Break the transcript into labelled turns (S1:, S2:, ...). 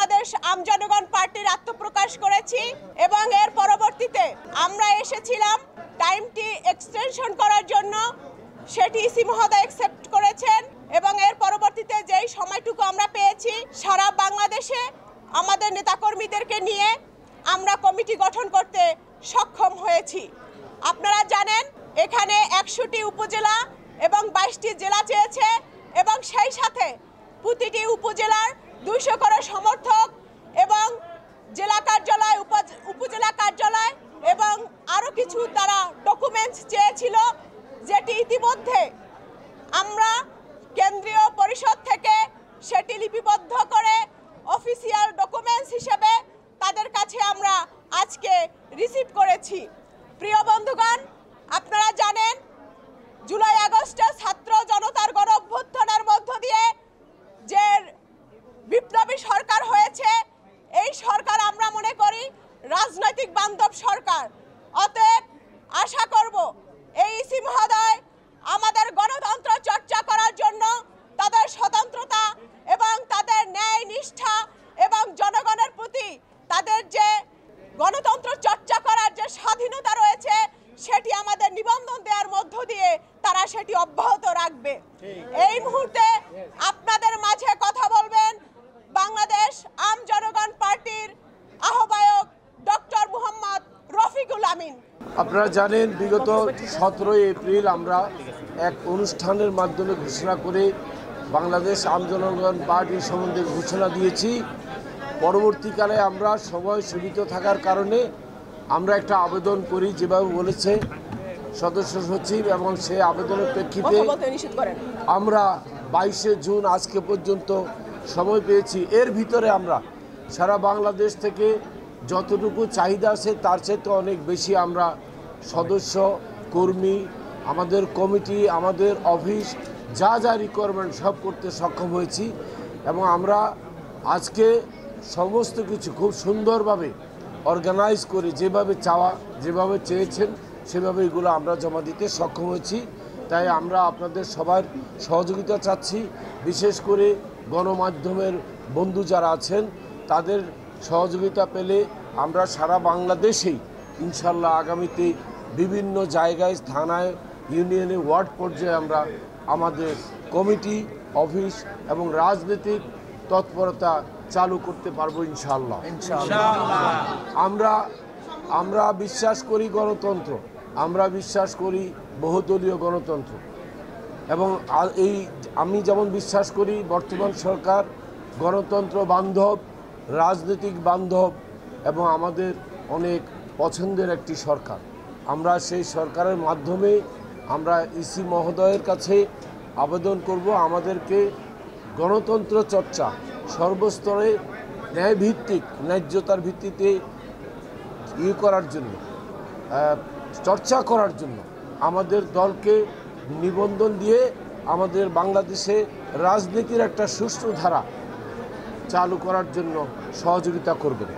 S1: বাংলাদেশ আমজনগণ পার্টির আত্মপ্রকাশ করেছি এবং এর পরবর্তীতে আমরা এসেছিলাম টাইমটি এক্সটেনশন করার জন্য। সেটি ইসি মহোদয় অ্যাকসেপ্ট করেছেন এবং এর পরবর্তীতে যেই সময়টুকু আমরা পেয়েছি সারা বাংলাদেশে আমাদের নেতাকর্মীদেরকে নিয়ে আমরা কমিটি গঠন করতে সক্ষম হয়েছি। আপনারা জানেন এখানে 100টি উপজেলা এবং 22টি জেলা চেয়েছে এবং সেই সাথে প্রতিটি উপজেলার 200 করে সমর্থক এবং জেলা কার্যালয়, উপজেলা কার্যালয় এবং আরও কিছু তারা ডকুমেন্টস চেয়েছিল, যেটি ইতিমধ্যে আমরা কেন্দ্রীয় পরিষদ থেকে সেটি লিপিবদ্ধ করে অফিসিয়াল ডকুমেন্টস হিসেবে তাদের কাছে আমরা আজকে রিসিভ করেছি। প্রিয় বন্ধুগণ, আপনারা জানেন জুলাই আগস্টে ছাত্র জনতার গণ অভ্যুত্থানের মধ্য দিয়ে যে বিপ্লবী সরকার হয়েছে, এই সরকার আমরা মনে করি রাজনৈতিক বান্ধব সরকার। অতএব আশা করব এই ইসি মহোদয় আমাদের গণতন্ত্র চর্চা করার জন্য তাদের স্বতন্ত্রতা এবং তাদের ন্যায় নিষ্ঠা এবং জনগণের প্রতি তাদের যে গণতন্ত্র চর্চা করার যে স্বাধীনতা রয়েছে সেটি আমাদের নিবন্ধন দেওয়ার মধ্য দিয়ে তারা সেটি অব্যাহত রাখবে। এই মুহূর্তে আপনাদের মাঝে কথা বলবেন বাংলাদেশ আমজনগণ পার্টির আহ্বায়ক ডক্টর মোহাম্মদ রফিকুল আমিন।
S2: আপনারা জানেন বিগত 17 এপ্রিল আমরা এক অনুষ্ঠানের মাধ্যমে ঘোষণা করে বাংলাদেশ আমজনগণ পার্টির সম্বন্ধে ঘোষণা দিয়েছি। পরবর্তীকালে আমরা সময় সীমিত থাকার কারণে আমরা একটা আবেদন করি, যেভাবে বলেছে সদস্য সচিব, এবং সেই আবেদনের প্রেক্ষিতে আমরা 22শে জুন আজকে পর্যন্ত সময় পেয়েছি। এর ভিতরে আমরা সারা বাংলাদেশ থেকে যতটুকু চাহিদা আছে তার চেয়ে অনেক বেশি আমরা সদস্য, কর্মী, আমাদের কমিটি, আমাদের অফিস যা যা রিকোয়ারমেন্ট সব করতে সক্ষম হয়েছি এবং আমরা আজকে সমস্ত কিছু খুব সুন্দরভাবে অর্গানাইজ করে যেভাবে চেয়েছেন সেভাবে এগুলো আমরা জমা দিতে সক্ষম হয়েছি। তাই আমরা আপনাদের সবার সহযোগিতা চাচ্ছি, বিশেষ করে গণমাধ্যমের বন্ধু যারা আছেন তাদের সহযোগিতা পেলে আমরা সারা বাংলাদেশেই ইনশাল্লাহ আগামীতে বিভিন্ন জায়গায়, থানায়, ইউনিয়নে, ওয়ার্ড পর্যায়ে আমরা আমাদের কমিটি, অফিস এবং রাজনৈতিক তৎপরতা চালু করতে পারবো ইনশাল্লাহ। আমরা বিশ্বাস করি গণতন্ত্র, আমরা বিশ্বাস করি বহুদলীয় গণতন্ত্র এবং আমি যেমন বিশ্বাস করি বর্তমান সরকার গণতন্ত্র বান্ধব, রাজনৈতিক বান্ধব এবং আমাদের অনেক পছন্দের একটি সরকার। আমরা সেই সরকারের মাধ্যমে আমরা ইসি মহোদয়ের কাছে আবেদন করব আমাদেরকে গণতন্ত্র চর্চা সর্বস্তরে ন্যায়ভিত্তিক, ন্যায্যতার ভিত্তিতে করার জন্য, চর্চা করার জন্য আমাদের দলকে নিবন্ধন দিয়ে আমাদের বাংলাদেশে রাজনীতির একটা সুষ্ঠু ধারা চালু করার জন্য সহযোগিতা করবেন।